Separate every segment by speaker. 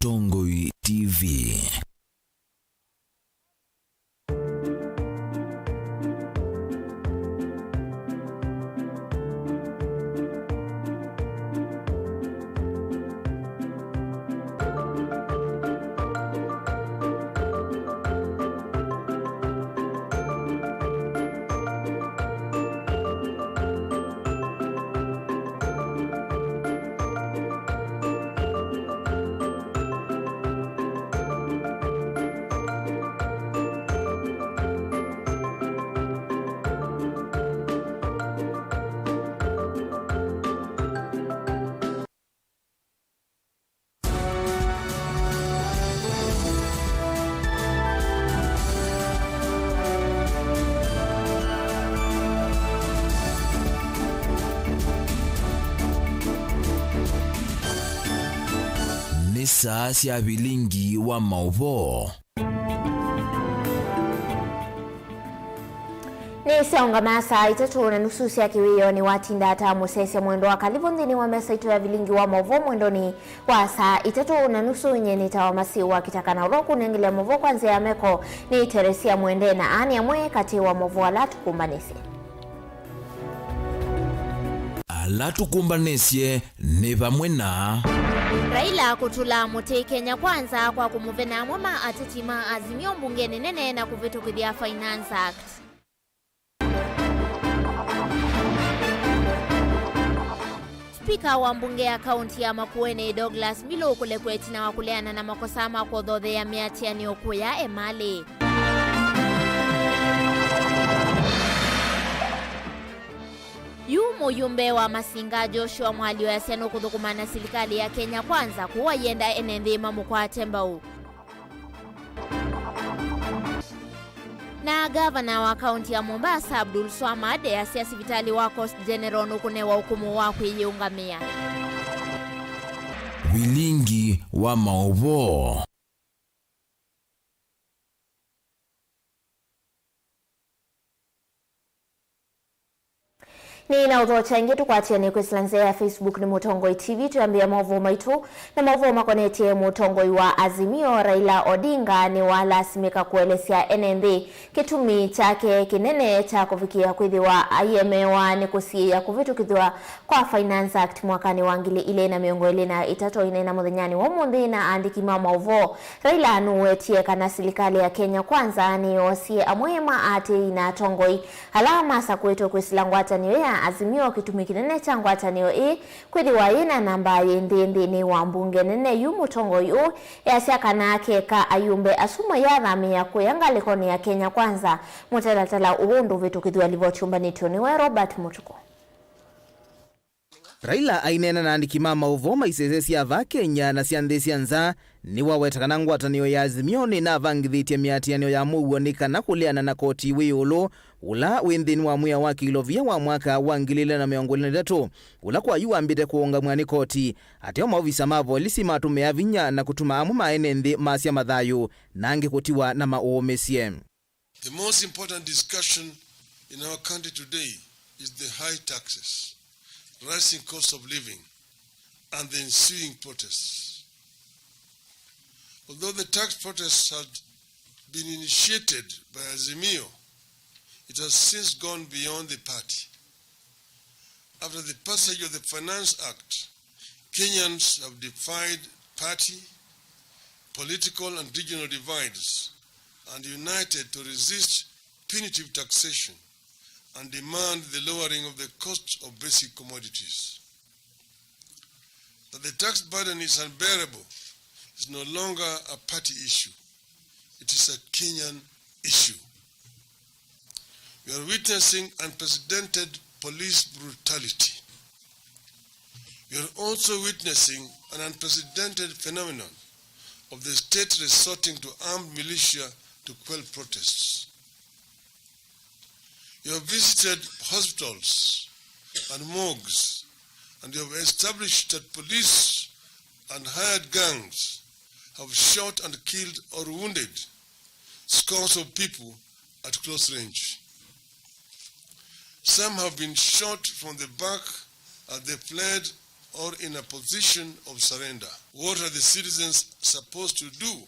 Speaker 1: Mutongoi TV. Saa cia Vilingi wa Mauvoo.
Speaker 2: Ni saunga masa itatu na nusu cia kiwio ni watinda ata musese mwendo wa kalibu ndini wa mesa ito ya Vilingi wa Mauvoo mwendoni wa saa itatu na nusu nyeni tawa masi wa KITAKA na uroku nengile Mauvoo kwanzia ya meko ni Teresia mwende na ani ya mwe kati wa Mauvoo alatu kumbanisi.
Speaker 1: Alatu kumbanesie ni vamwe na
Speaker 2: Raila kutula muti Kenya kwanza kwa kumuvena mwama atitima azimio mbungeni nene na kuvitukidhia Finance Act. Spika wa mbunge ya kaunti ya Makueni Douglas Milo kulekweti na wakuleana na makosama kwa dhodhe ya miatia ni okuya emali. Muyumbe wa Masinga Joshua mwali wa yasiano kuthukumana serikali ya Kenya kwanza kuwa yenda enendhima mukwa Tembau. Na gavana wa kaunti ya Mombasa Abdul Swamad ya siasi vitali wa Coast General nukune wa hukumu wa kuiungamia.
Speaker 1: Vilingi wa Mauvoo.
Speaker 2: Ni na udho changi tukwatia ni kusilanzea ya Facebook ni Mutongoi TV tuambia Mauvoo maitu na Mauvoo makoneti Mutongoi wa Azimio Raila Odinga ni wala simika kuelesia NNB kitumi chake kinene cha kufikia kuidhiwa IMA ni kusia kuvitu kidhiwa kwa Finance Act mwakani wangili ile na miongo ile na itato ine na mudhinyani wa mundi na andiki Mauvoo Raila anuwetie kana serikali ya Kenya kwanza ni osie amwema ati na tongoi alama sa kwetu kusilangwata niwea Azimio kitumi kinene changwa tanio kwidi waina namba yende ni wa mbunge nene yu Mutongoi ya siaka na keka ayumbe asuma ya rami ya kuyanga likoni ya Kenya kwanza mutalatala uundu vitu kidhu alivyochumba ni Toniwe Robert Mutuko.
Speaker 3: Raila ainena na andiki Mauvoo maisezesi ya va Kenya na siandesi anza ni wawetakana ngwatanio ya Azimio ni na vangithitie miatianio ya muguonika na kuleana na koti wiyulu ula windhini wa muya wa kilovia wa mwaka wa 2023 ula kwa yu ambite kuunga mwani koti ateo maovisa mavo lisi matumea vinya na kutuma amu maenenthi masya mathayu na angi kutiwa na mauomesie.
Speaker 4: The most important discussion in our country today is the high taxes, rising cost of living, and the ensuing protests. Although the tax protests had been initiated by Azimio, it has since gone beyond the party. After the passage of the Finance Act, Kenyans have defied party, political and regional divides and united to resist punitive taxation and demand the lowering of the cost of basic commodities. That the tax burden is unbearable is no longer a party issue. It is a Kenyan issue. We are witnessing unprecedented police brutality. We are also witnessing an unprecedented phenomenon of the state resorting to armed militia to quell protests. You have visited hospitals and morgues, and you have established that police and hired gangs have shot and killed or wounded scores of people at close range. Some have been shot from the back as they fled or in a position of surrender. What are the citizens supposed to do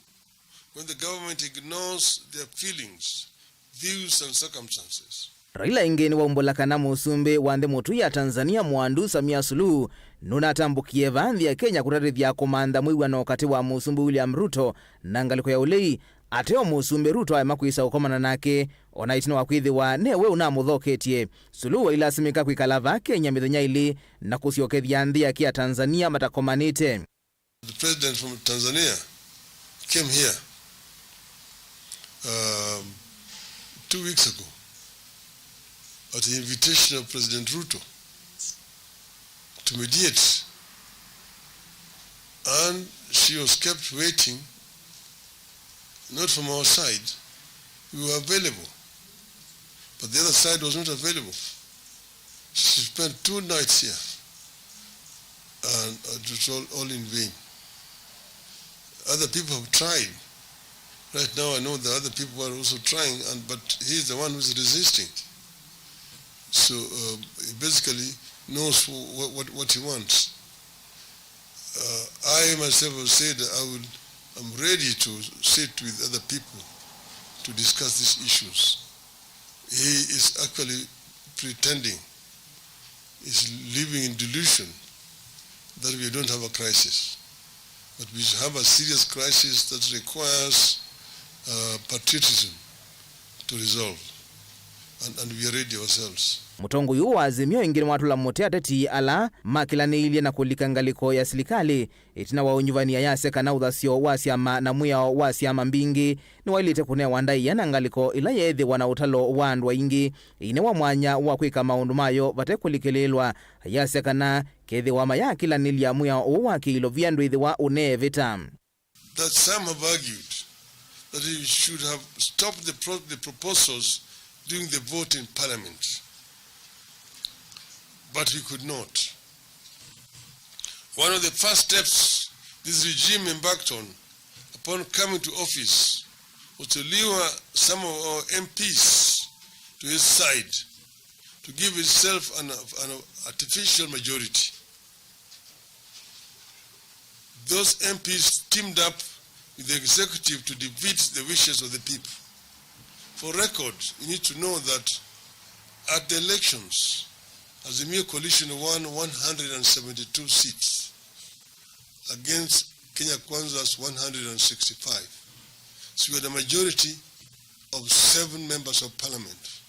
Speaker 4: when the government ignores their feelings, views and circumstances?
Speaker 3: Raila ingeni wa umbolakana musumbe wande mutu ya Tanzania Mwandu Samia Suluhu nuna tambukie vandhi ya Kenya kurarithia komanda mwiwano kati wa musumbe William Ruto na ngaliko ya ulei ateo musumbe Ruto aema kuisa ukomana nake ona itino wakwithi wa newe unamuthoketie. Suluhu ilasimika kuikalava Kenya mithenya ili na kusiokethia nthi ya kia Tanzania matakomanite.
Speaker 4: The president from Tanzania came here 2 weeks ago at the invitation of President Ruto to mediate, and she was kept waiting, not from our side. We were available, but the other side was not available. She spent 2 nights here, and it was all in vain. Other people have tried. Right now I know the other people are also trying, but he's the one who's resisting. So he basically knows what he wants. I myself have said I'm ready to sit with other people to discuss these issues. He is actually pretending, he's living in delusion that we don't have a crisis. But we have a serious crisis that requires patriotism to resolve. And we are ready ourselves.
Speaker 3: Mutongo yu wa Azimio ingine watula mote ateti ala makilaniilie na kulika ngaliko ya silikali itina wa unyuvania ya seka na udhasio wasiama na muya wasiama mbingi ni wailite kune wandai ya na ngaliko ila yethi wana utalo wandwa ingi ine wa mwanya wa kuika maundu mayo vate kulikelelwa ya seka na kethi wa maya kila nilia muya uwaki ilo viandu ithi wa une vita.
Speaker 4: That some have argued that he should have stopped the proposals during the vote in Parliament, but he could not. One of the first steps this regime embarked on upon coming to office was to lure some of our MPs to his side to give itself an artificial majority. Those MPs teamed up with the executive to defeat the wishes of the people. For record, you need to know that at the elections, Azimio coalition won 172 seats against Kenya Kwanza's 165. So we had a majority of 7 members of parliament.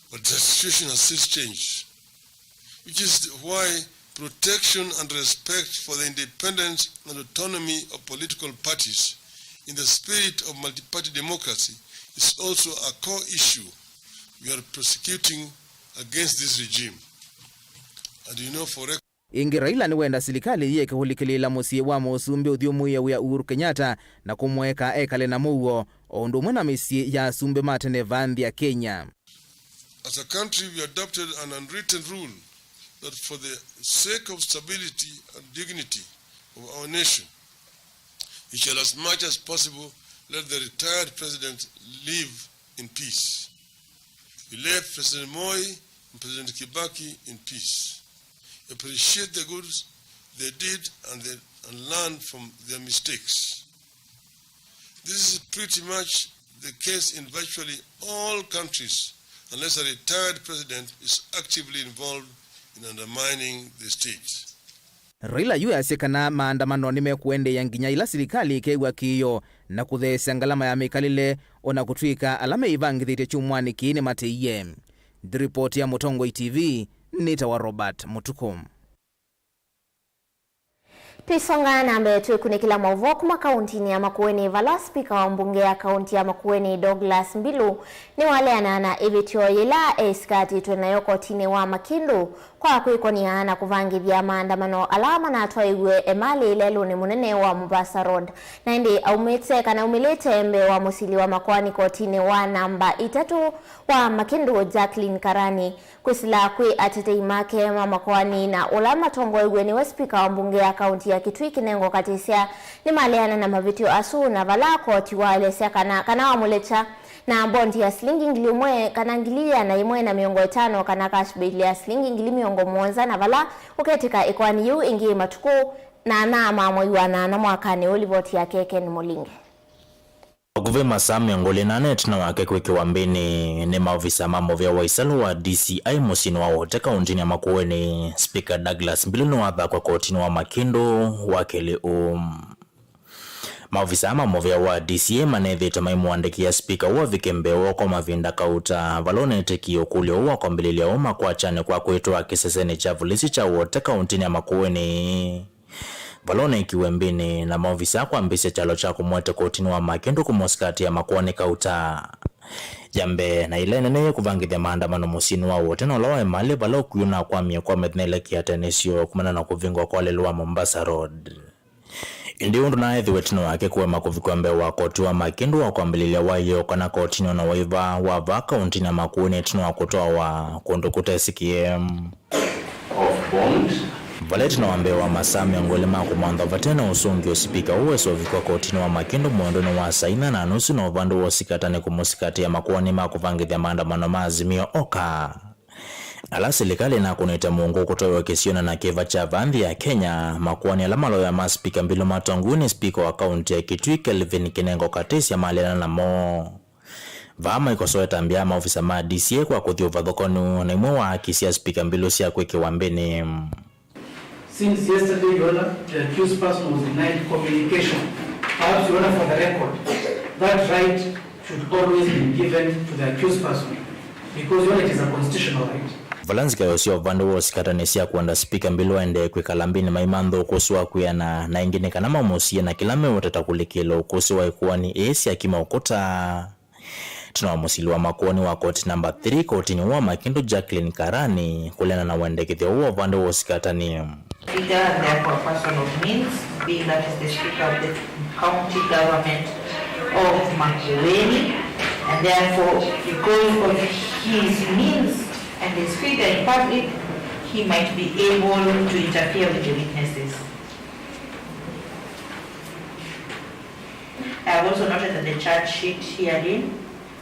Speaker 4: But the situation has since changed, which is why protection and respect for the independence and autonomy of political parties in the spirit of multi-party democracy is also a core issue we are prosecuting against this regime. And you know, for
Speaker 3: ingi Raila ni wenda silikali ye kuhulikilila musi wa musumbi udhiumu ya Uhuru Kenyatta na kumweka ekale na Mauvoo ondu mwana misi ya sumbe matene vandhi ya Kenya.
Speaker 4: As a country, we adopted an unwritten rule that for the sake of stability and dignity of our nation, we shall as much as possible let the retired president live in peace. We left President Moi and President Kibaki in peace. Appreciate the good they did and learn from their mistakes. This is pretty much the case in virtually all countries, unless a retired president is actively involved in undermining the state.
Speaker 3: Raila yu yasekana maandamano nimekuende ya nginya ila silikali kewa kiyo na kuthesya ngalama ya mikalile ona kutwika alame ivangithite chumwani kiine mateiye. The report ya Mutongo TV nita wa Robert Mutukum.
Speaker 2: Tuisonga na mbele tuikunikila Mauvoo kuma kaunti ya Makueni. Vala spika wa mbunge ya kaunti ya Makueni Douglas Mbilu ni wale anana evitio yila eskati tunayoko tine wa Makindu kwa kuikonia na kuvangithia maandamano alama na atwaiwe emali lelu ni munene wa Mombasa Road na ndi aumete kana umilete mbe wa musili wa Makwani kotini wa namba 3 wa Makindu Jacqueline Karani kusila kwi atete imake wa Makwani na ulama tongoigwe ni wa spika wa mbunge ya kaunti ya Kitui Kinengo Katisia ni maleana na mavitio asu na vala koti wa alesya kana wa mulecha na bondi ya shilingi ngili umwe kana ngilia na imwe na miongo 5 kana cash bail ya shilingi ngili miongo mwanza na vala uketika ikwani yu ingi matuku na nama mwaiwa na mwakani ulivoti ya keke ni Mulinge.
Speaker 5: Okuve masami ngole nane tuna wake kweke wambini ni maofisa mambo vya waisalu wa DCI musini wa wote kaunti ya Makueni. Speaker Douglas Mbilunu wadha kwa kotini wa Makindu wakele maofisa mambo vya wa DCI manevi tamaimu wandekia speaker uwa vikembeo kwa mavinda kauta valone teki okulio uwa kwa mbililia uma kwa chane kwa kuitoa kiseseni cha vulisi cha wote kaunti ya Makueni. Valone ikiwembini na maofisa kwa mbisi chalo cha kumwete kotini wa Makindu kumoskati ya Makueni kauta. Jambe na ile nene kuvangithia maandamano musini wa wote na ulawa emali valo kuyuna kwa miye kwa methnele kia tenesio kumana na kuvingwa kwa lelua Mombasa Road. Indi undu na ethi wetino wake kuwema kuvikwembe wa koti wa Makindu wa kwa mbililia wa iyo kana kotini na waiva wa vaka untini ya Makueni tino wa kutoa wa kundu kutesikie Valeti na wambewa masami ngole mako mwanda vatena usungi usipika uwe sovikwa kotini wa Makindu mwondoni wa saina na nusu na uvandu wa sikatane kumusikati ya Makueni mako vangithia maandamano maazimio oka. Ala serikali na kunita mungu kutoa kesiona na keva cha vandhi ya Kenya Makueni alamalo ya maspika Mbilu Matonguni spika wa kaunti ya Kitui Kelvin Kinengo Katesi ya malena na mo. Vama ikosoe tambia maofisa ma DCI kwa kuthio vadhokonu na imwe wa kisia spika Mbilu siya kweke wambeni.
Speaker 6: Since yesterday, Your Honor, the accused person was denied communication. Perhaps, Your Honor, for the record, that right should always be given to the accused person because Your Honor, it is a constitutional right.
Speaker 5: Valanzika yosio vandu wosikatanesia kuanda speaker Mbilu ende kwekalambini maimandho kusuwa kuyana na ingine kanama musie na kilame utatakulikilo kusuwa ikuwani esi ya kima ukota. Tunawamusili wa Makueni wa koti number 3 kotini wa Makindu Jacqueline Karani kulena na wendekithia uwa vandu wosikatani.
Speaker 7: Speaker and therefore a person of means, being that is the Speaker of the County Government of Makueni, and therefore because of his means and his figure in public, he might be able to interfere with the witnesses. I have also noted that the charge sheet herein,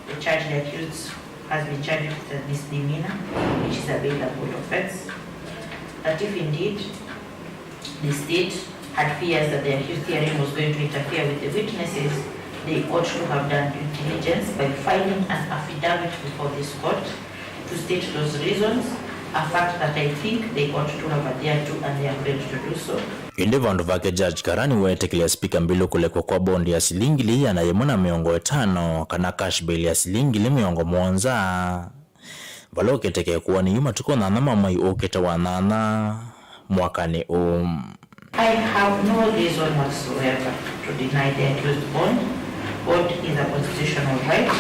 Speaker 7: the charge the accused has been charged with a misdemeanor, which is a bailable offense. That if indeed the state had fears that the accused hearing was going to interfere with the witnesses, they ought to have done due diligence by filing an affidavit before this court to state those reasons, a fact that I think they ought to have adhered to and they are ready to do so.
Speaker 5: Indi vandu vake Judge Karani wetekilia speaker Mbilu kulekwa kwa bondi ya shilingi li anayemuna miongo 5 kana cash bail ya shilingi li miongo mwanza. Valoke teke kuwa ni yuma tuko na nama mai oketa wa nana mwakani
Speaker 7: I have no reason whatsoever to deny the accused bond. Bond is a constitutional right.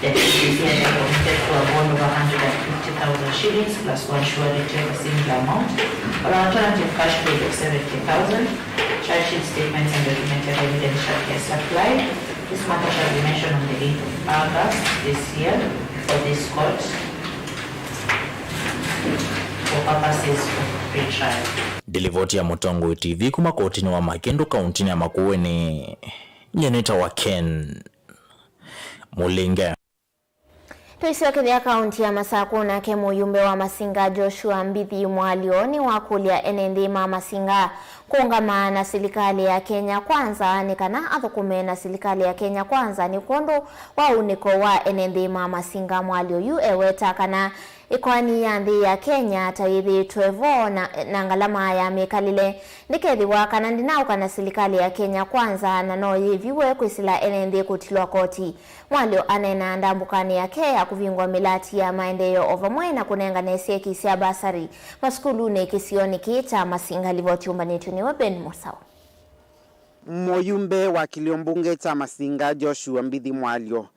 Speaker 7: The accused is here committed to a bond of 150,000 shillings plus one surety of a similar amount, or an alternative cash bail of 70,000. Charge sheet statements and documented evidence shall be supplied. This matter shall be mentioned on the 8th of August this year for this court for purposes of pre-trial.
Speaker 5: Dilivoti ya Mutongo TV kuma kotini wa Makindu kauntini ya Makueni. Nyenita wa Ken Mulinge.
Speaker 2: Tuisiwakithia kaunti ya Masakuna ke muyumbe wa Masinga Joshua Mbithi mwalioni wa kulia NND Masinga kuungama na serikali ya Kenya Kwanza ni kana athukume na serikali ya Kenya Kwanza ni kondo wa uniko wa NND Masinga mwalio yu eweta kana ikwani ya nthi ya Kenya taithi twevo na ngalama ya mikalile nikethiwa kana ndinauka na serikali ya Kenya Kwanza na no yiviwe kwisila NND kutilwa koti. Mwalio anena ndambukani yake ya kuvingwa milati ya maendeleo ovamwe na kunenga nesie kisia basari maskulu ne kisioni kita Masinga livoti umbanitu ni Ben Mosao.
Speaker 8: Moyumbe wa kiliombunge cha Masinga Joshua Mbithi mwalio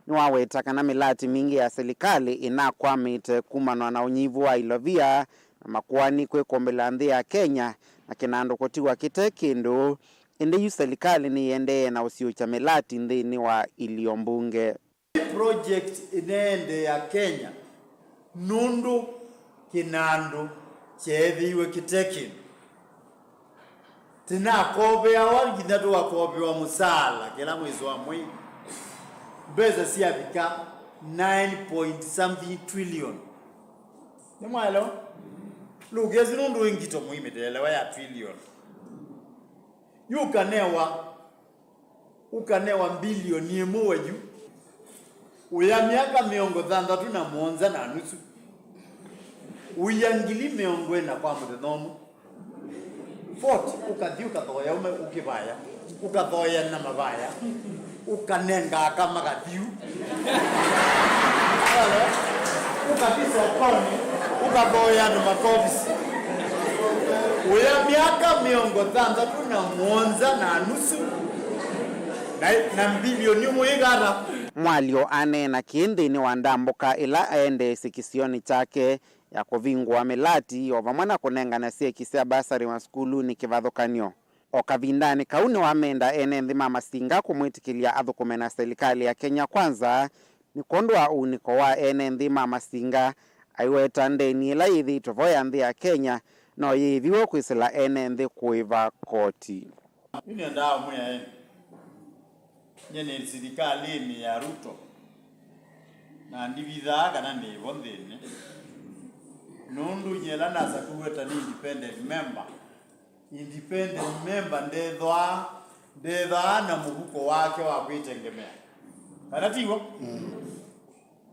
Speaker 8: niwaweta kana milati mingi ya serikali inakwamite kumanwa na unyivu wa ilovia na Makueni kwe kombela nthi ya Kenya na kinando kotiwa kitekindu indi yu serikali ni yende na usiucha milati nthini wa iliombunge.
Speaker 9: Project inende ya Kenya nundu kinando chethiwe kitekindu tina kobe awali kinatu wa kobe wa musala kila mwezi wa mwezi beza siabika 9.something trillion. Nemwalo lugezi nundu ingito muimetelewa ya trillion. Ukanewa bilioni imwe juu. Uya miaka miongo thandatu na mwonza na nusu. Uyangili miongo ena kwa mutenomu. 40 ukathi ukathoya ume ukivaya. Ukathoya na mavaya. Ukanenga kama kathiu. Ukatisa koni. Ukathoya na makofisi. Uya miaka miongo thandatu na mwonza na nusu. Na bilioni muigara.
Speaker 8: Mwalio anena kindini wa ndambuka ila aende sikisioni chake ya kuvingwa melati ovamwana kunengana siekisia basari wa skulu ni kivadhukanio. Okavindani kauni wa menda enenthi mama singa kumwitikilia athukumena serikali ya Kenya Kwanza ni kondwa uniko wa enenthi mama singa aiweta ndeni ila ithi tovoya nthi ya Kenya no yithiwo kwisila enenthi kuiva koti.
Speaker 9: Mimi ndao mwe nyene serikali ni ya Ruto na ndivitha kana ni bonthene nundu nyela na sakuweta ni independent member ndethwa na muhuko wake wa kwitengemea kana tiwo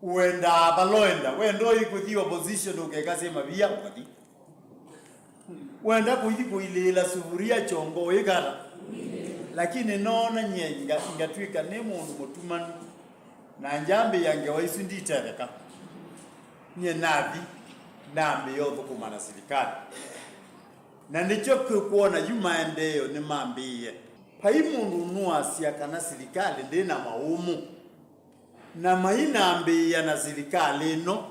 Speaker 9: uenda baloenda wendo ikuthi opposition ukekasema bia ukati wenda kuilela sufuria chongo igara lakini nona nyenga ingatwika ne mundu mutumanu na njambe yange waisu nditereka nye nathi nambe yotho kumana serikali na ndicho kuona yumaendeyo ni mambiye pai mundu nuasia kana serikali ndina maumu na mainambiya na serikali no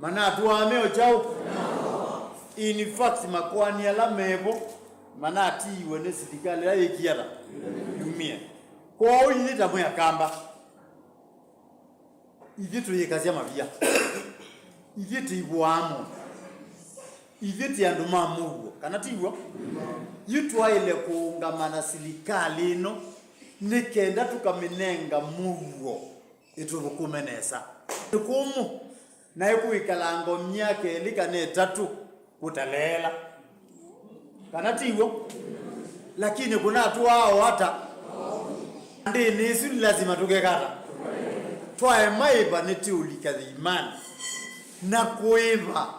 Speaker 9: mana tuameo chao in fact makwani ala mebo mana atiwe ne serikali la yekiara yumie kwa uyi tamu ya kamba ivitu yekazia mavia ivitu ibuamu ivitu yanduma Mauvoo kana tiwo yitu aile kuungamana serikali no nikenda tukamenenga Mauvoo iturukumenesa kumu na ikuikalango myake likane 3 kutalela kana tiwo lakini kuna watu wao hata ndini isi lazima tukekata twae maiba nitiulika imani na kuiva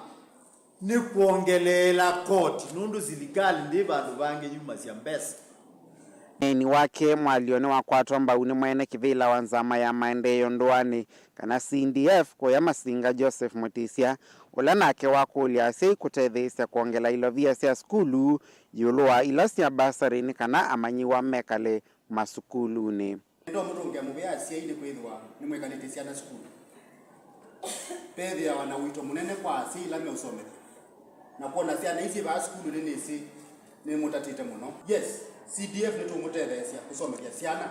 Speaker 9: ni kuongelela koti nundu serikali ndi bandu bange nyuma cia mbesa
Speaker 8: ni wake mwalione wakwatwa mbauni mwene kivila wa nzama ya maendeyo ndoani kana CDF kwa ya Masinga Joseph Mutisia ula nake wakulia sei kutetheisya kuongela ilovia sia skulu yulua ilasia basari ni kana amanyiwa mekale masukuluni.
Speaker 10: Ndo mutunge mubea sia ile kwithwa ni mwekanitisia na skulu pethi ya wana wito munene kwa si ila meusome na kuona sia na hizi ba skulu nini si ni mutatite muno. Yes, CDF netu mutethesia kusomea siana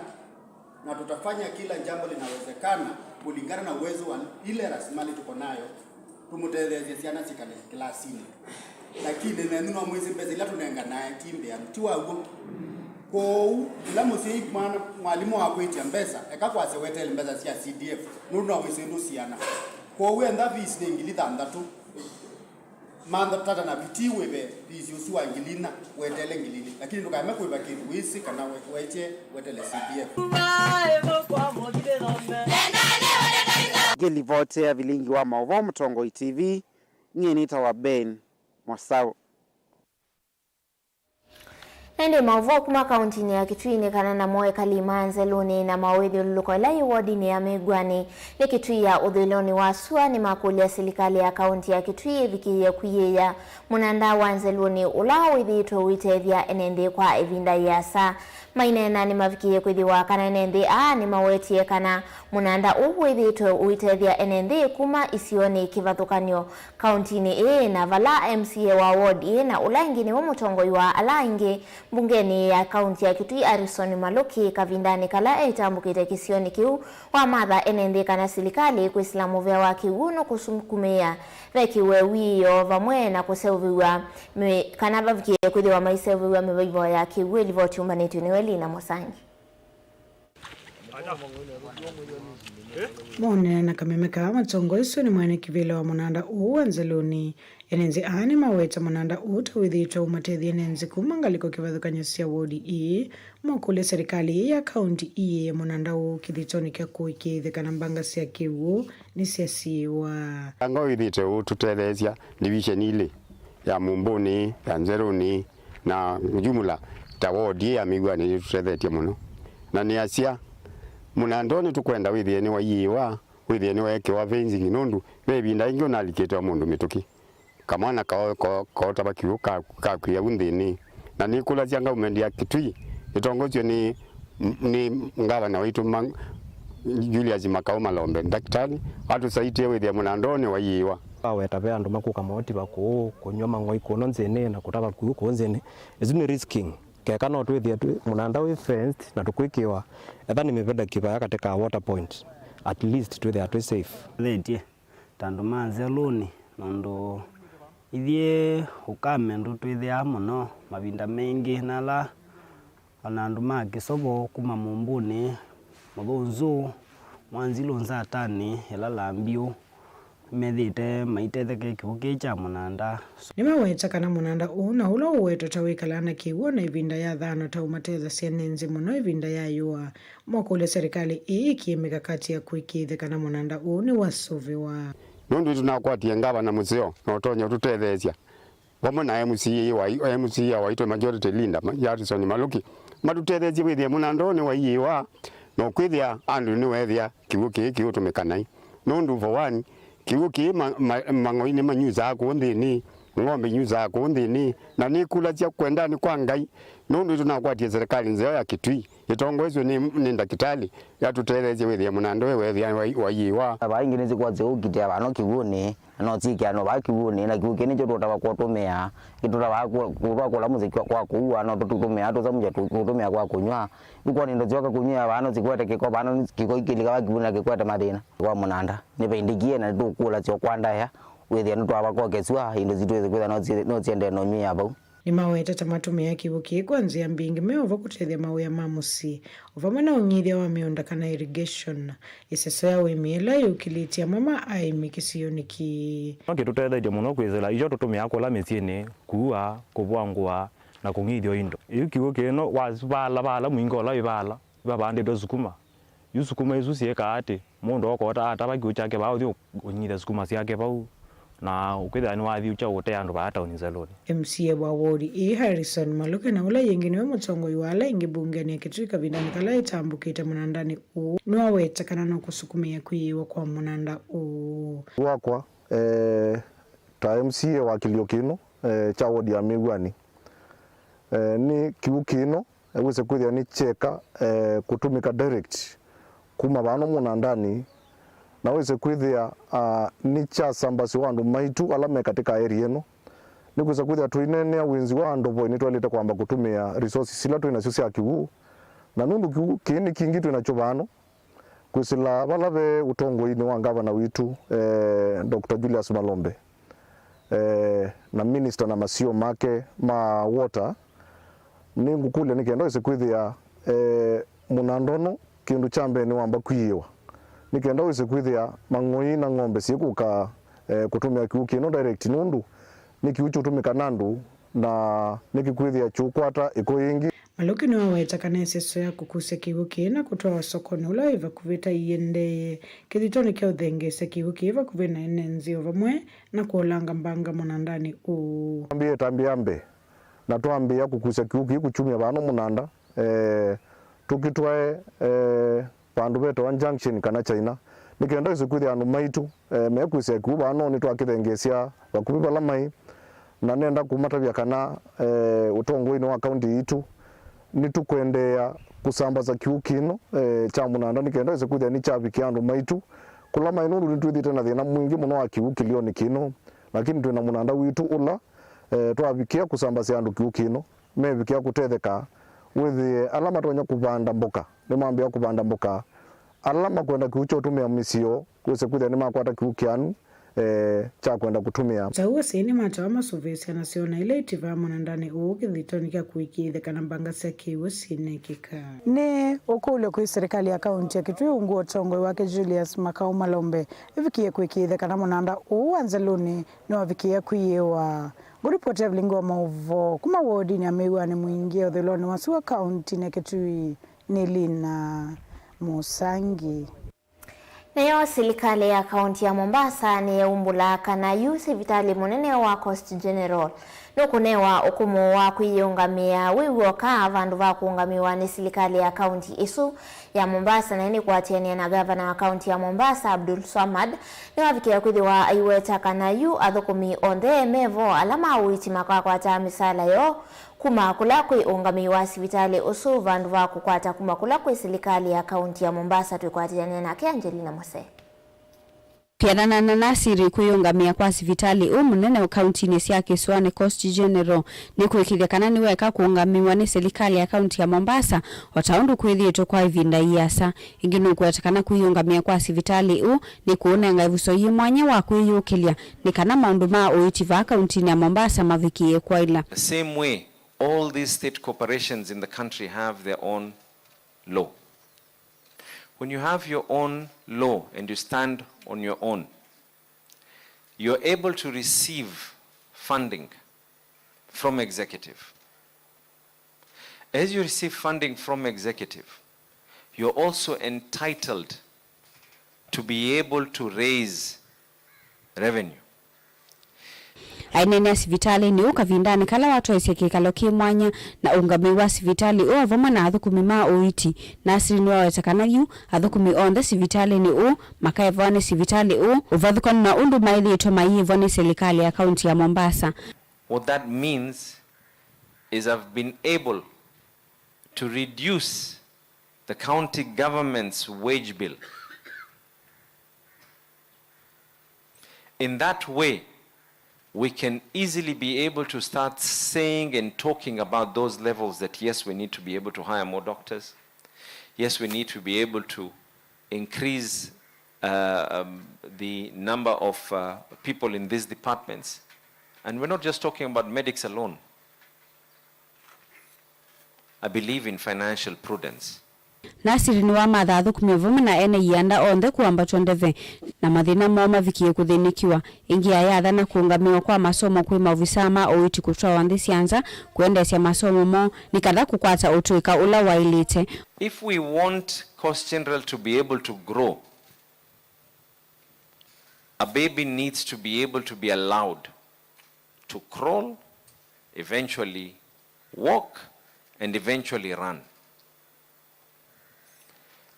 Speaker 10: na tutafanya kila jambo linawezekana kulingana na uwezo wa ile rasilimali tuko nayo tumutethesia siana sikale klasini lakini neno mwezi pesa ila tunenga naye timbe ya mtiwa ugo ko ila musi mwalimu wa kwetia mbesa ekakwase wetele mbesa sia CDF nundu awesendu siana ko wenda visi ngilitha ndatu manda tata na bitiwe be visi usuwa ngilina wetele ngilili lakini tukame kuiba kitu wisi kana weche wetele CDF
Speaker 8: Gilivote ya Vilingi wa Mauvoo Mtongo TV nyenita wa Ben Mwasau.
Speaker 2: Nende Mauvoo kuma kaunti ni ya Kitui kana na moe kalimanze luni na mawedhi uluko lai wadi ni ya Megwani ni Kitui ya udhiloni wa sua ni makuli ya serikali ya kaunti ya Kitui viki ya kuyeya munanda wanze luni ulawidhi ito witevya enende kwa evinda yasa mainena ni mavikie kwithiwa kana enende ni mawetie kana munanda uwidhi ito uitethia enende kuma isioni kivathukanio kaunti ni na vala MCA wa ward na ulaingi ni mutongoi wa alaingi bungeni ya kaunti ya Kitui Arison Maloki kavindani kala etambukite kisioni kiu wa madha enende kana serikali kuislamu vya wakiuno kusumkumea vekiwe wiyo vamwe na kuseuviwa kana vavikie kwithiwa maiseuviwa mevaivo ya kiwe livoti umbaneti niweli na Mosangi.
Speaker 11: Mone na kamemeka matongo isu ni mwene kivile wa munanda uwanzeluni enenzi ani maweta munanda utawithitwa umatethi enenzi kumangaliko kivathukanyasya wodi mokule serikali ya kaunti munanda kithitoni kia kuikithikana mbanga sia kiwu ni siasiwa
Speaker 12: ango ithite ututethesia division ile ya Mumbuni ya Nzeruni na jumla ta wodi ya Migwani tutethetie muno na ni asia munandoni tukwenda withieni wa yiwa withieni wa ekewa venzi nginundu bebinda ingi unalikitwa mundu mituki kamwana ka tabakiu ka kuya unthini na nikula cia government ya Kitui itongozio ni ngavana witu Julius Makao Malombe daktari atusaitie withia munandoni wa yiwa
Speaker 13: aweta be andu makuka moti bako kunywa mang'oi kono nzene na kutaba kuyu konzene izuni risking keka no twithia munanda we fenced na tukwikiwa etha ni mivenda kibaya katika water point at least twithia twi safe
Speaker 14: thetie tandu manze luni nondo ithie ukame ndu twithia muno mavinda mengi nala anandu makisobo kuma Mumbuni Mauvoo mwanzilo nzatani ela lambio methite maitetheke kibuki cha munanda
Speaker 11: nimaweta kana munanda una ulo uweto tawikalana kiwo na ivinda ya dhano ta umateza sienenzi muno ivinda ya yua mokule serikali ikiemeka kati ya kuikithikana munanda ni wasuviwa
Speaker 12: nundu tunakwatia ngavana museo na utonya tutethesia wamwe na MCA waitwa majority linda Harrison Maluki matutethesia withia munandoni wa yiwa no kwithia andu ni wethia kibuki utumikanai nundu for one kiuki mang'oi ni manyuza ko nthini ng'ombe nyuza ko nthini na nikula cia kwenda ni kwa Ngai nundu tunakwatia serikali nzeo ya Kitui itongozwe ni ndakitali yatutetheje withia munando wethia wa yiwa
Speaker 15: abaingi ni zikwaze ukitia bano kibuni no tikia no bakibuni na kiuki ni choto tabakotomea kitura bakula muziki kwa kuua no tutumea to zamuja tutumea kwa kunywa iko ni ndo zioka kunywa bano zikwete kiko bano kiko ikilika bakibuni kikwete madina kwa munanda ni bendikie na tukula cio kwanda ya withia ndo abakokeswa indo zitweze kwitha no tiende no nyia abo
Speaker 11: ni maweta tamatumia kibuki kwanzia mbingi meova kutethia mauya mamusi uvamana unyithia wa miunda kana irrigation iseso ya wimila yukilitia mama aimi kisiyoniki
Speaker 13: tutethetie muno kwizela ijo tutumia kula misieni kuua kubwangua na kungithio indo iyo kibuki no bala mwingo la ibala babande do sukuma yusukuma isu sieka ati mundu okota atabaki chake bawo unyithia sukuma siake bau na ukithani wathi ucha wote andu ba town zeloni
Speaker 11: MCA wa wodi Harrison Maluki na ula yengine wa mutongo iwala ingi bungeni ya Kitui vindani kala itambukite munandani nwa weta kana no kusukumia kuyiwa kwa munanda
Speaker 16: wakwa ta MCA wa kilio kino cha wodi ya Migwani ni kiukino wese kuthia ni cheka kutumika direct kuma bano munandani na wese kwithia ni cha sambasi wandu maitu alame katika area eno ni kwisa kwithia tuinene winzi wa andu boy nitwalite kwamba kutumia resources sila tu inacio cia kiwu na nundu kini kingi tu inachobano kwisila balave utongo-ini wa gavana witu Dr. Julius Malombe na minister na masio make ma water ni ngukule nikenda wese kwithia munandono kindu chambe ni wamba kuyiwa nikenda wese kwithia mang'oi na ng'ombe sikuka kutumia kiuki no direct nundu nikiuchu tumika nandu na nikikwithia chukwata iko yingi
Speaker 11: Maluki ni waweta kanese soya kukuse kiwuki na kutoa sokoni ula iva kuvita iende kithitoni kia uthengese kiwuki iva kuvina enenzi ovamwe na kuolanga mbanga munandani
Speaker 16: tambiambe na tuambia kukuse kiwuki kuchumia bano munanda tukitwae pandu beto wa junction kana China nikenda isukuthi anu maitu mekwise kuba no ni twakithengesia bakubi bala mai na nenda kumatavya kana utongo-ini wa county itu ni tukwendea kusambaza kiukino cha munanda nikenda isukuthi ni chabiki andu maitu kula maino ndu twithite na thina mwingi muno wa kiukilio ni kino lakini twina munanda witu ula twabikia kusambaza andu kiukino mebikia kutetheka withi alama tonya kubanda mboka ni mambia kubanda mboka alama kwenda kiucho tumia misio kwese kwithia ni makwata kiukianu cha kwenda kutumia
Speaker 11: Taua sini matawa masuvesi anasiona ile itiva mwanandani ukithitonika kuikithekana mbangasi akiwa sinekika. Ni ukule kui serikali ya kaunti ya Kitui unguo tongo wake Julius Makau Malombe ivikie kuikithekana mwananda uanzaluni ni wavikie kuyewa. Guripoti ya Vilingi wa Mauvoo kuma wodi ni amewa ni muingia udhuloni wasuwa kaunti ya Kitui ni Lina Musangi.
Speaker 2: Nayo serikali ya kaunti ya Mombasa ni ya umbula kana yusi vitali munene wa Coast General. Nukunewa ukumu wa kuiungamia wiwoka vandu va kuungamiwa ni serikali ya kaunti isu ya Mombasa na ini kuatiania na gavana wa kaunti ya Mombasa Abdul Swamad ni wavikia kwithiwa aiweta kana yu athukumi onthe mevo alama uitima kwa misala yo kuma kula kuiungamiwa sivitali usu vandu va kukwata kuma kula kwa serikali ya kaunti ya Mombasa tukwatiania na Angelina Mose.
Speaker 17: Kianana na nasiri kuyungamia kwa sivitali munene wa kaunti ni sia Kiswani Coast General ni kuikithekana ni weka kuungamiwa ni serikali ya kaunti ya Mombasa wataundu kwithieto kwa ivinda iasa inginu kuetakana kuyungamia kwa sivitali ni kuonenga ivuso yimwanya wa kuyukilia ni kana maundu ma uitiva kaunti ya Mombasa mavikie kwa ila.
Speaker 18: The same way all these state corporations in the country have their own law. When you have your own law and you stand on your own, you're able to receive funding from executive. As you receive funding from executive, you're also entitled to be able to raise revenue.
Speaker 17: Ainene sivitali ni ukavindani kala watu kikalo kimwanya na ungamiwa sivitali avoma na athukumi ma uiti na asiri ni wawetakana yu athukumi onthe sivitali ni makaevone sivitali uvathukana na undu maithi itomaiyivone serikali ya kaunti ya Mombasa.
Speaker 18: What that means is I've been able to reduce the county government's wage bill. In that way, we can easily be able to start saying and talking about those levels that yes, we need to be able to hire more doctors. Yes, we need to be able to increase the number of people in these departments. And we're not just talking about medics alone. I believe in financial prudence.
Speaker 17: Nasiri ni wa mathathu kumivuma na ene yanda onthe kuambatwa ndeve na mathina moma vikie kuthinikiwa ingia yatha na kuungamiwa kwa masomo kwi maofisa ma uiti kutoa wanthi cianza kuendesya masomo mo nikatha kukwata utuika ula wailite.
Speaker 18: If we want Coast General to be able to grow, a baby needs to be able to be allowed to crawl, eventually walk, and eventually run.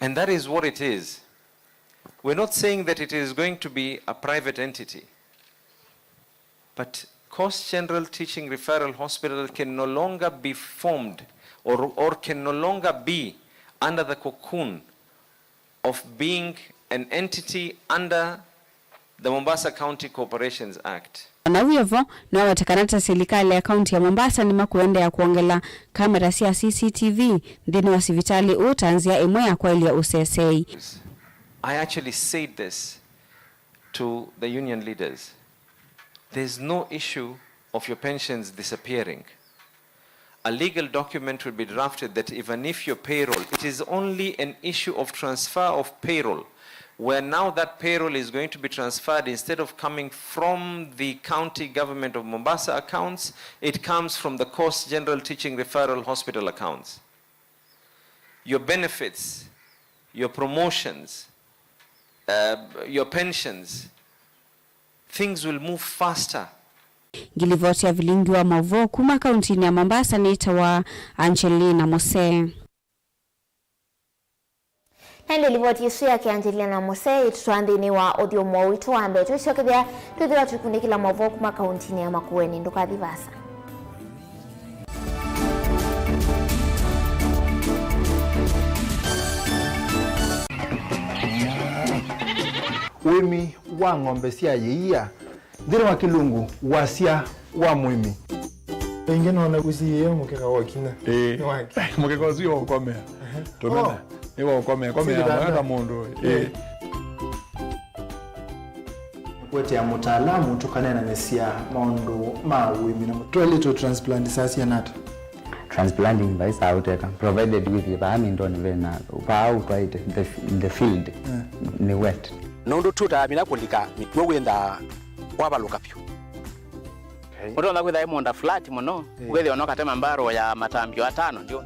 Speaker 18: And that is what it is. We're not saying that it is going to be a private entity. But Coast General Teaching Referral Hospital can no longer be formed or can no longer be under the cocoon of being an entity under the Mombasa County Corporations Act.
Speaker 17: Na hivyo na watakanata serikali ya kaunti ya Mombasa ni makuende ya kuongela kamera cia CCTV ndini wa sivitali utanzia imwe ya kweli ya USSA.
Speaker 18: I actually said this to the union leaders. There's no issue of your pensions disappearing. A legal document will be drafted that even if your payroll, it is only an issue of transfer of payroll, where now that payroll is going to be transferred instead of coming from the county government of Mombasa accounts, it comes from the Coast General Teaching Referral Hospital accounts. Your benefits, your promotions, your pensions, things will move faster.
Speaker 17: Gilivoti ya Vilingi wa Mauvoo kuma kaunti ya Mombasa ni itawa Angelina Mose.
Speaker 2: Hende livoti isu ya Angelina Mose ituandini wa audio mwawitu ambe tuishokebea tudhira tukundi kila Mauvoo kuma kaunti ya Makueni nduka divasa.
Speaker 19: Wemi wa ng'ombe cia yeia ndire wa kilungu wasia wa mwimi
Speaker 20: ingine ona kusiye mukeka wakina
Speaker 21: mukeka usio ukomea tumena niwa ukomea komea na mundu
Speaker 19: ripoti ya mutaalamu tukanena nesia maundu ma wimi na twelito transplant sasa nata
Speaker 1: transplanting by sauteka provided with the amindoni vena out right in the field ni wet
Speaker 22: nondo tuta mina kundika mitwo wenda wabaluka pyo Oto na kwitha imonda flat muno ugethi ono katema mbaro ya matambio 5 ndio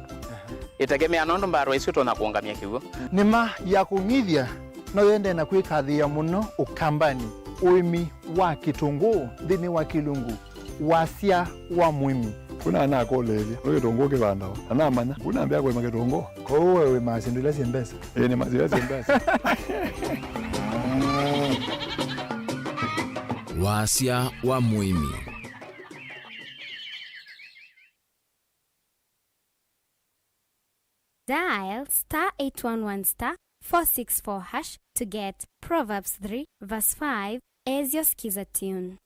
Speaker 22: itegemea nondo mbaro isuto na kuongamia kigo
Speaker 19: nima ya kungithia no yende na kwikathia muno ukambani uimi wa kitunguu thini wa kilungu wasia wa mwimi
Speaker 21: kuna na kolele kitungu kibandao ana manya kuna mbia kwa kitungu
Speaker 19: kwa wewe masindula simbesa
Speaker 21: ni mazira simbesa
Speaker 23: wasia wa mwimi.
Speaker 24: Dial *811*464# to get Proverbs 3 verse 5 as your skiza tune.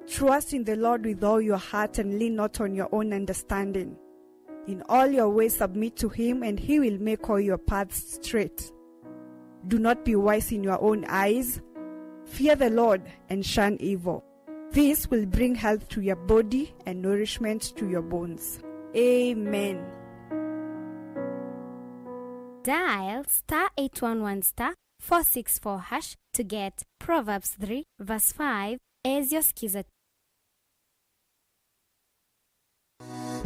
Speaker 25: Trust in the Lord with all your heart and lean not on your own understanding. In all your ways submit to him, and he will make all your paths straight. Do not be wise in your own eyes. Fear the Lord and shun evil. This will bring health to your body and nourishment to your bones. Amen.
Speaker 24: Dial *811*464# to get Proverbs 3 verse 5 as your skiza.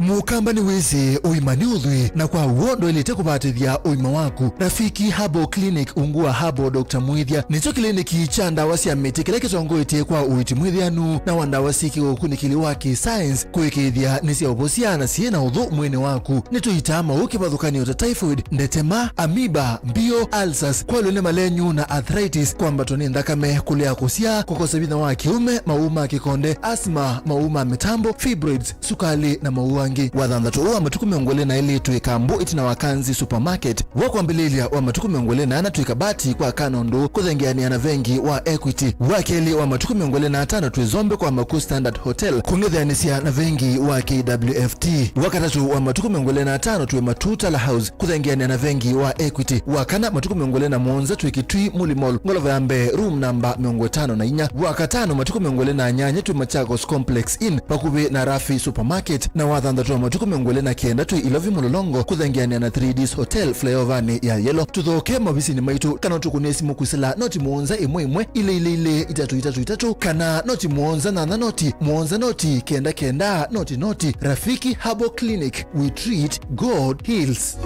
Speaker 26: Mukamba ni weze uimani udhui na kwa uondo ilete kubatithia uima waku. Rafiki Habo Clinic ungua Habo Dr. Mwithia nicho kliniki cha ndawa cia miti kile kitongoitie kwa uiti mwithianu na wandawa siki ukunikili waki science kuikithia nisia obosiana siena udhu mwene waku nituitama ukibathukanio ta typhoid, ndetema, amoeba, mbio, ulcers, kwa lune malenyu na arthritis, kwamba toni ndakame kulea kusia, kukosa bina wa kiume, mauma kikonde, asma, mauma mitambo, fibroids, sukali na mauangi. Wathandatu wa matuku miongole na ili tuikambu itina wakanzi supermarket wakwambililia wa matuku miongole na tuikabati kwa kanondo kuthengiani na vengi wa equity wakeli wa matuku miongole na atano tuizombe kwa maku standard hotel kungethanisia na vengi wa KWFT wakatatu wa matuku miongole na atano tuwe matuta la house kuthengiani na vengi wa equity wakana matuku miongole na monza tuikitui mulimol ngolova yambe room number miongo 5 na inya wakatano matuku miongole na nyanye tuwe Machakos complex inn pakubi na Rafi supermarket na wathandatu wa matuku miongole na kienda tu ilovi mulolongo kuthengiani na 3Ds hotel flyovani ya yellow tuthoke mabisi ni maitu kana tukunesi mukusila noti muonza imwe ile itatu kana noti muonza na muonza noti kenda noti Rafiki Habo Clinic, we treat, God heals.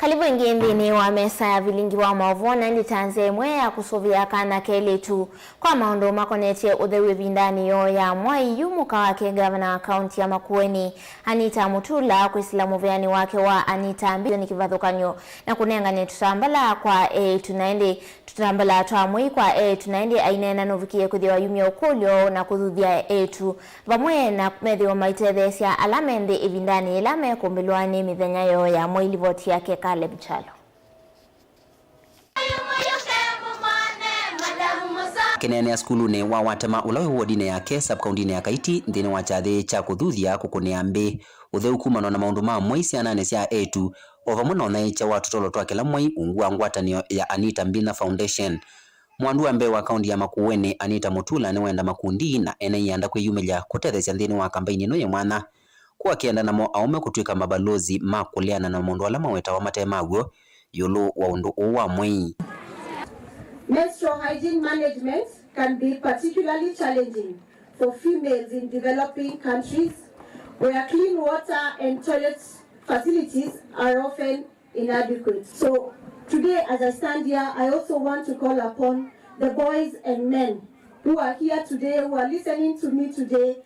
Speaker 2: Karibu ingine wa mesa ya Vilingi wa Mauvoo na ndi tanze mwe ya kusovia kana kele tu kwa maondo makonete uthewe vindani yo ya mwai yumuka wake gavana kaunti ya Makueni Anita Mutula kwa islamu vyani wake wa Anita mbio ni kivathukanyo na kunenga ne tutambala kwa tutambala twamwi kwa tunaende ainena novikie kuthia yumya ukulyo na kuthuthia tu vamwe na medhio maitethesia alamende ivindani ilame kumbelwani mithenya yo ya mwili voti yake Caleb Chalo.
Speaker 27: Kenene ya skulune wa watema ulawe wodine yake subkaundine ya Kaiti ndine wachathe cha kuthuthia kukunea mbi utheu kumano na maundu ma mwaisi anane cia etu ovamuna onaicha watu tolo twa kila mwai ungua ngwatanio ya Anita Mbina Foundation. Mwandu wa mbe wa kaundi ya Makueni Anita Mutula ni wenda makundi na enaianda kwiyumilia kutethesia nthini wa kambaini no ye mwana kwa kienda namo aume kutwika mabalozi makuleana na mundu ala maweta wa matemaguo yulu wa undu uwa mwai.
Speaker 28: Menstrual hygiene management can be particularly challenging for females in developing countries where clean water and toilet facilities are often inadequate. So today as I stand here, I also want to call upon the boys and men who are here today, who are listening to me today,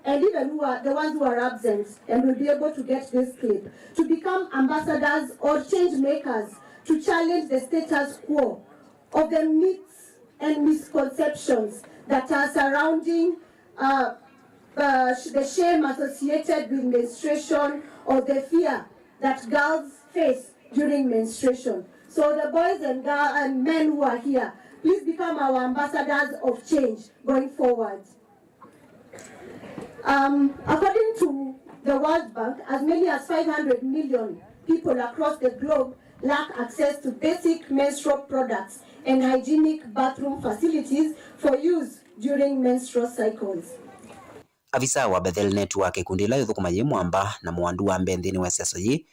Speaker 28: and even who are the ones who are absent and will be able to get this clip, to become ambassadors or change makers to challenge the status quo of the myths and misconceptions that are surrounding the shame associated with menstruation or the fear that girls face during menstruation. So the boys and men who are here, please become our ambassadors of change going forward. According to the World Bank, as many as 500 million people across the globe lack access to basic menstrual products and hygienic bathroom facilities for use during menstrual cycles.
Speaker 27: Afisa wa Bethel Network ikundi la yuthukuma ye mwamba na mwandu wa mbendeni wa siasa yi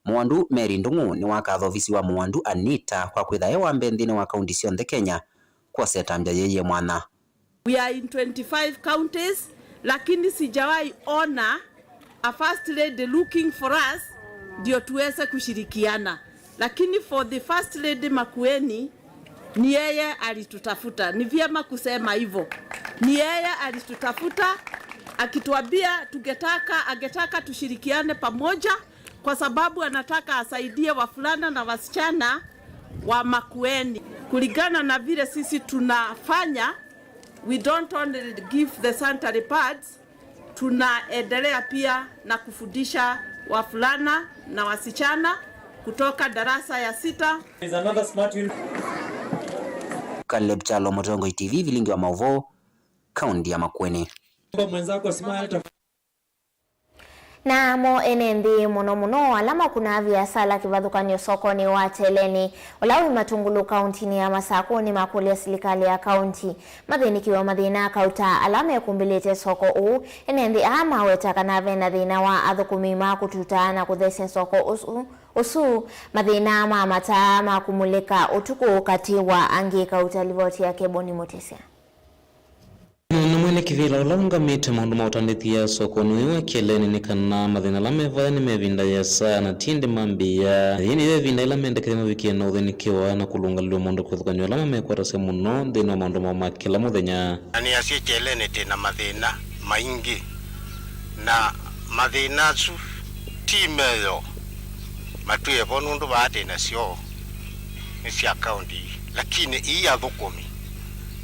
Speaker 27: mwandu Mary Ndungu ni wakatho ofisi wa mwandu Anita kwa kwitha ye wa mbendeni wa kaunti cionthe Kenya kwa setambia yeye mwana.
Speaker 3: We are in 25 counties lakini sijawahi ona a first lady looking for us ndio tuweze kushirikiana, lakini for the first lady Makueni ni yeye alitutafuta. Ni vyema kusema hivyo, ni yeye alitutafuta akituambia angetaka tushirikiane pamoja kwa sababu anataka asaidie wavulana na wasichana wa Makueni. Kulingana na vile sisi tunafanya, we don't only give the sanitary pads, tunaendelea pia na kufundisha wavulana na wasichana kutoka darasa ya 6.
Speaker 27: Caleb Chalo, Motongoi TV, Vilingi wa Mauvoo, kaunti ya Makueni.
Speaker 2: Na mo enendi muno alama kuna biasala kibadhukanio sokoni wa Teleni Olawi Matungulu kaunti ni ya Masako ni makuli ya serikali ya kaunti madhini kiwa madhina kauta alama ya kumbilete soko u enendi ama wetaka na vena dhina wa adhukumima kututa na kuthese soko usu madhina ama matama kumulika utuku katiwa angi kauta livoti ya Keboni Motesia.
Speaker 4: Mwene kivila ulaunga mite maundu mautandithia soko nuiwa kieleni ni kana mathina la mevaya ni mevinda ya saa na tindi mambia hini mevinda ila mendekele mawikia na utheni kiwa na kulunga lilo maundu kuthukanyo lama mekwara se muno dhino maundu mamakila muthenya
Speaker 5: ani asie kieleni tina mathina maingi na mathina su timeyo matuye vonundu baate na sio nisi akaunti lakini iya thukumi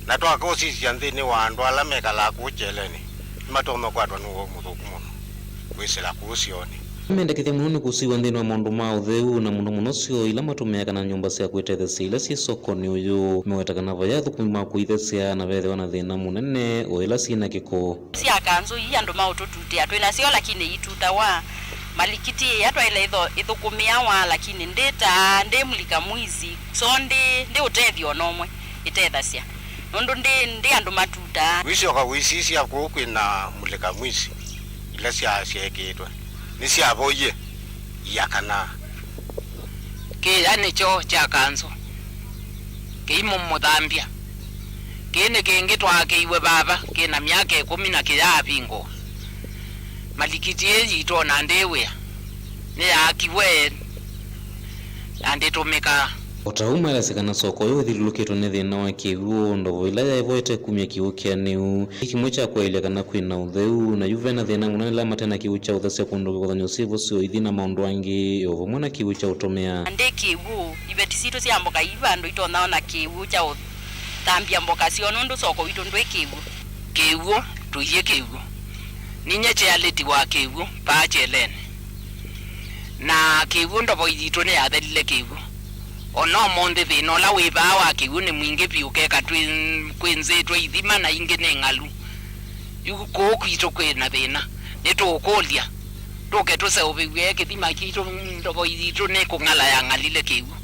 Speaker 5: na twaka osisi anthini wa andu ala mekala kucheleni matome kwatwa nuwo muthuku muno wisila kusioni
Speaker 4: mendekethia muno ni kusiwa nthini wa maundu ma utheu na muno muno sio ila matumeaka na nyumba cia kwitethesya ila si sokoni uyu mewetaka na vaya thukumi ma kuithesya na vethe wana thina munene o ila sina kiko
Speaker 6: si akanzo yi andu mautututi atwina sio lakini ituta wa malikiti yatwa ile ithukumia wa lakini ndeta ndemulika mwizi so ndi utethio nomwe itethasya nondo ndi andu matuta
Speaker 5: wisi okawisisi akukwi na mulika mwisi ila sieketwa ni siavoye yakana
Speaker 7: ke ane cho cha kanzo ke imo muthambia kene kenge twake iwe baba ke na myaka 10 na kya bingo malikiti yeji tona ndewe ne akiwe ande tomeka
Speaker 4: Otauma ila sikana soko yu thilulukitwa ni thina wa kiwu ndovo ila ya ivoete kumia kiwu kia niu ikimwe cha kwa ile kana kwina utheu na yuve na thina nguna ila matena kiwu cha uthesya kundu kwa nyo sivo sio ithina maundu wangi ovo mwana kiwu cha utomea
Speaker 6: ande kiwu ibetisito si amboka iva ndo ito naona kiwu cha tambia mboka sio nundu soko wito ndo
Speaker 7: kiwu tuye kiwu ninye cha leti wa kiwu pa chelene na kiwu ndovo ito ne adalile kiwu ono monde thino la wiba wa kiwu ni mwingi piuke kwenze twa ithima na ingi ni ngalu yuko kwito kwena thina nitukulia tuke tuseubigwe kithima kito ndobo ithito ni kungala ya ngalile kiwu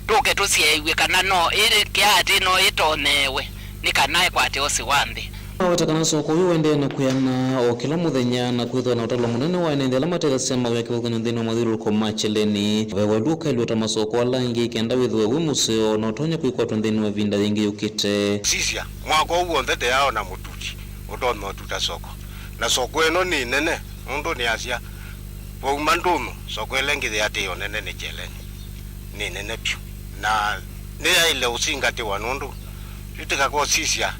Speaker 7: tuke tusiewe kana no ire kiate no itonewe ni kana kwate osi wande
Speaker 4: watakana soko yu wende na kuyana o kila muthenya na kwithwa na utalo munene wa enende la matera sema ya kivukanyo thina mathiru ko macheleni wewe duka ilota masoko alangi kenda withwe we museo na utonya kuikwatwa thini wa vinda yingi yukite
Speaker 5: sisia mwako uo ndete yao na mututi utono tuta soko na soko eno ni nene mundu ni asia po mandumu soko elengi yate yo nene ni cheleni ni nene pyu na ne ya ile usingate wa nundu itika ko sisia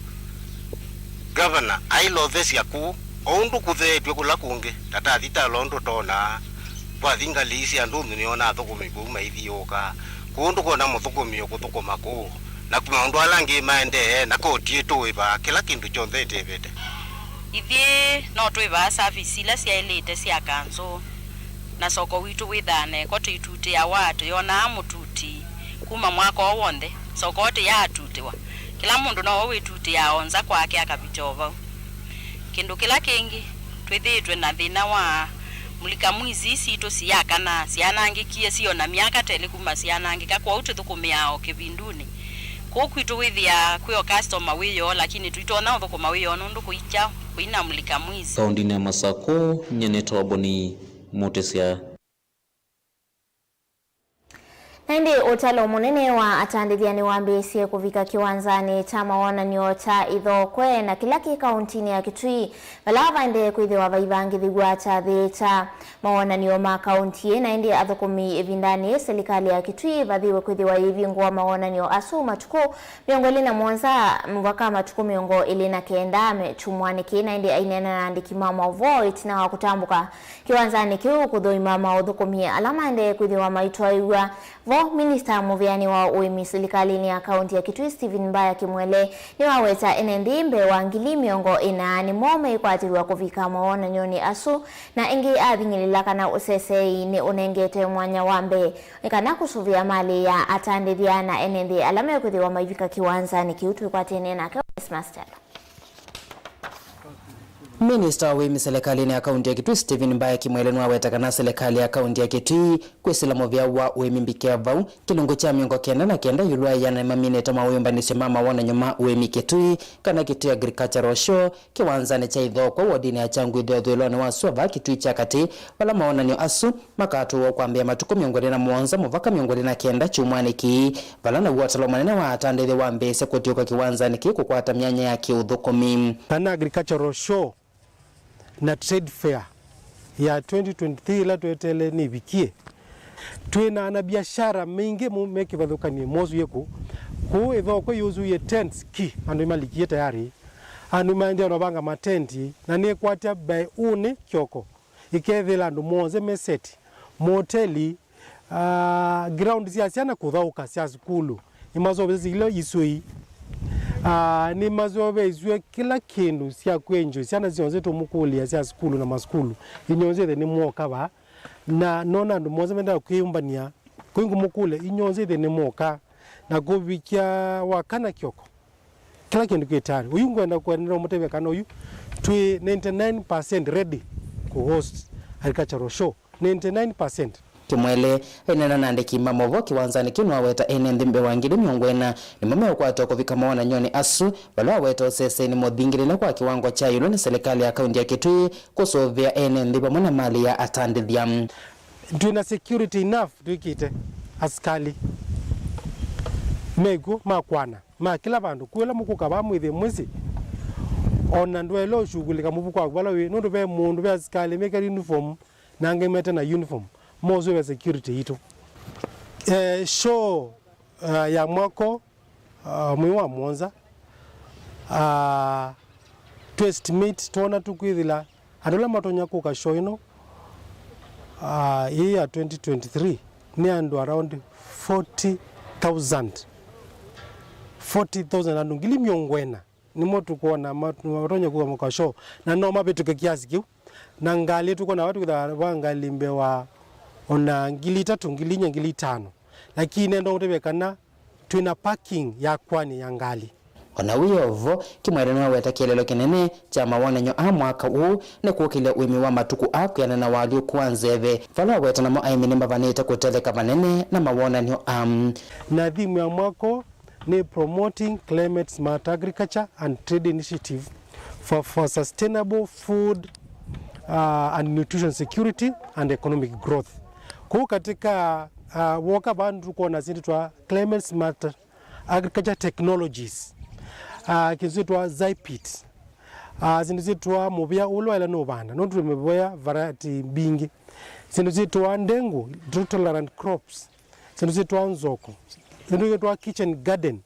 Speaker 5: Governor ailo thesia ku ondu kuthetwe kula kunge tata thita londo tona kwa thinga lisi andu niona thukumi kuma ithioka kundu kona muthukumi okuthukuma ku na kuma ndu alangi maende na kotie tuiba kila kindu chonthe tebete
Speaker 6: ithie no tuiba service ila cia elite cia kanzo na soko witu withane ko tuituti ya watu yona mututi kuma mwaka wonde soko te ya tutiwa kila mundu no wituti ya onza kwake akabitova kindu kila kingi twithitwe na thina wa mulika mwizi sito siyakana sianangikie sio na miaka tele kuma sianangika kwa utu thukumiao kibinduni ko kwitu withia kwio customer wiyo lakini twitona thukuma wiyo nundu kuicha kuina mulika mwizi
Speaker 4: kaundini ya Masako nyeneta waboni Motesia.
Speaker 2: Naindi utalo munene wa atandithiani wambisie kuvika kiwanzani cha maonanio cha Ithokwe na Kilaki kauntini ya Kitui balava ende kwithiwa vaivangithigwa cha thi cha maonanio ma kaunti na indi athukumi evindani serikali ya Kitui vathiwe kwithiwa ivingwa maonanio asu matuku miongo ili na mwanza mwaka matuku miongo ili na kenda mechumwaniki na indi ainena na andiki Mauvoo itina wa kutambuka kiwanzani kiu kuthoima maudhukumi alama ende kwithiwa maitwa iwa Minister Muviani wa uimi serikali ya kaunti ya Kitui Stephen Mbaya Kimwele ni waweta enendimbe wa ngili miongo ina ni mome kwa ajili wa kuvika maona nyoni asu na ingi athingilila kana usesei ni unengete mwanya wambe ikana kusuvia mali ya atandithia na enendi alama ya kuthiwa maivika kiwanza ni kiutu kwa tene na kwa Master.
Speaker 8: Minister wa serikali ya kaunti ya Kitui Stephen Mbaya Kimwele ni waweta kana serikali ya kaunti ya Kitui kwesila movya wa uimimbikia vau kilungu cha miongo kenda na kenda yulwa yana mamineta mawimbanishe mama wana nyuma uimi Kitui kana Kitui Agricultural Show kiwanzani cha Ithokwe wodini ya changu idhiwa ni waswava Kitui cha kati wala maona ni asu makatu wa kuambia matuko miongo na mwanza muvaka miongo na kenda chumwani ki wala na uwatalo manene wa atandethe wa mbese kutioka kiwanzani ki kukwata mianya ya kiuthukumi
Speaker 9: kana Agricultural Show na trade fair ya 2023 la tuetele ni vikie twina na biashara mingi mumeke bathukani mozu yeku ku Ithokwe yuzu ye tents ki andu malikie tayari andu manje no banga matenti na ni kwatia by une kyoko ikethela andu monze meseti moteli ground cia ciana kuthauka cia skulu imazo zile isui ni mazobe izwe kila kindu cia kwenjo ciana zionze to mukulia cia skulu na maskulu inyonze ni mwoka ba na nona ndu moze menda kuyumbania kuingu mukule inyonze ni mwoka na kubikia wakana kyoko kila kindu kitari uyungu enda kuenera mutebe kana uyu twi 99% ready ku host Agricultural Show 99%.
Speaker 8: Kimwele enena nandiki Mauvoo kiwanzani kinu waweta enendimbe wangili miongwena ni mame ukwata kuvika maona nyoni asu wala waweta osese ni modhingilile kwa kiwango cha yulo ni serikali ya kaunti ya Kitui kusovia enendimbe mwana mali ya atandithia
Speaker 9: tuina security enough tuikite askali megu makwana kila bandu kuela mukuka bamwithe mwezi ona ndwelo shughulika mubuko wala we nundu be mundu be askali meka uniform nange meta na uniform mozo ya security hito show ya mwako mwiwa mwanza to estimate tuona tukwithila adola matonya kuka show ino hii ya 2023 ni andu around 40,000 andu ngili miongwena ni motu kuona matonya kuka muka show na no mabetuke kiasi kiu na ngali tuko na watu wangali mbewa ona ngili 3 ngili 4 ngili 5 lakini ndo utebekana twina parking ya kwani ya ngali
Speaker 8: ona wiyovo Kimwele ni waweta kielelo kinene cha maonanyo a mwaka huu ne kuokile uimi wa matuku akuyana na walio kuanzeve fala waweta na moaimini mbavanita kuteleka vanene na maonanyo
Speaker 9: na thimu ya mwako ni promoting climate smart agriculture and trade initiative for sustainable food and nutrition security and economic growth. Kwa katika woka bandu kuona zindu twa climate smart agriculture technologies kizitwa ZIPIT zindu zitwa mubya ulwela no bana no tumeboya variety bingi zindu zitwa ndengu drought tolerant crops zindu zitwa nzoko zindu zitwa kitchen garden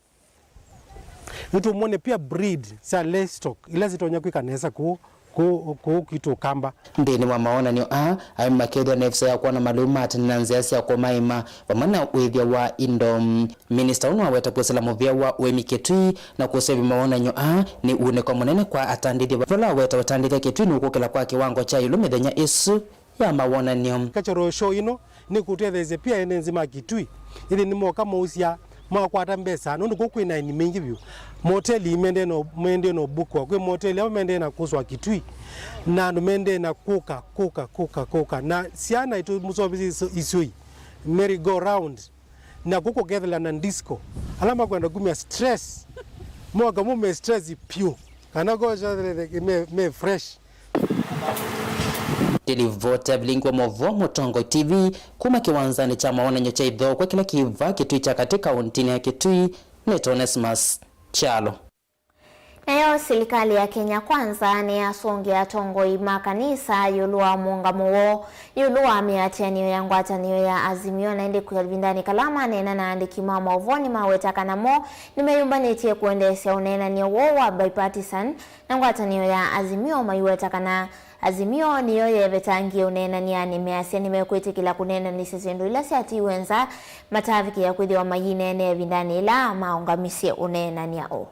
Speaker 9: zindu mwone pia breed sa livestock ila zitonya kwikanesa ku kitu kamba
Speaker 8: ndini wa maonanyo makedwa nefsa ya kuwa na malumati na nziasi ya kwa maima wamana uivya wa indom minister unu waweta kuwesela movya wa uemi Kitui na kusevi maonanyo ni une kwa munene kwa atandithi wala waweta watandithi Kitui ni ukukila kwa kiwango cha ilu medhenya isu ya maonanyo
Speaker 9: Agricultural Show ino ni kutetheze pia ene nzima Kitui ili ni moka mausia makwata mbesa nundu kukwina ni mingi vyu moteli mende no bukwa kwe moteli au mende na kuswa Kitui na mende na kuka na siana itu musobisi isui merry go round na kuko gedela na disco alama kwenda kumia stress moga mume stress pure kana goja me fresh.
Speaker 8: Tilivota Vilingi Mauvoo Mutongo TV kuma kiwanzani cha maonanyo cha idho kwa kila kiva Kitui cha katika untini ya Kitui Netonesmas Chalo.
Speaker 2: Nayo serikali ya Kenya Kwanza ni asongia tongoi makanisa yulua muungamo wo yulua miatianio ya ngwatanio ya Azimio na indi kuyalvindani kalama nena na andiki Mauvoo ni mawetaka na mo nimeyumbanetie kuendesya unena ni wo wa bipartisan na ngwatanio ya Azimio mayuetaka na Azimio niyo yevetangia unena ni animeasia nimekwetikila kunena ni sesendo ila siati wenza mataviki ya kuthi wa mayine ene vindani ila maungamisie unena ni yao.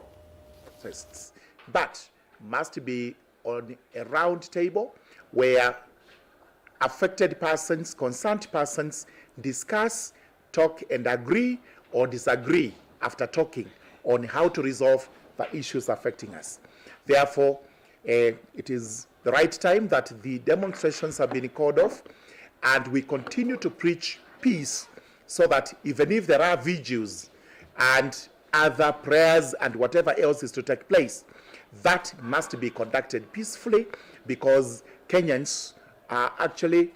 Speaker 10: But must be on a round table where affected persons, concerned persons discuss, talk and agree or disagree after talking on how to resolve the issues affecting us. Therefore, it is the right time that the demonstrations have been called off and we continue to preach peace so that even if there are vigils and other prayers and whatever else is to take place, that must be conducted peacefully because Kenyans are actually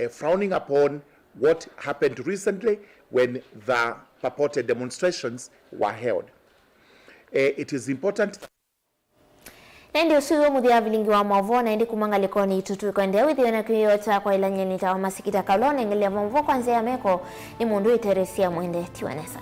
Speaker 10: frowning upon what happened recently when the purported demonstrations were held. It is important.
Speaker 2: Nende usuyo muthia Vilingi wa Mauvoo na indi kumangalikoni itutu kwende withio na kuyota kwa ilanyeni tawa masikita kaulone ngelia Mauvoo kwanzia meko ni mundu iteresia mwende tiwanesa.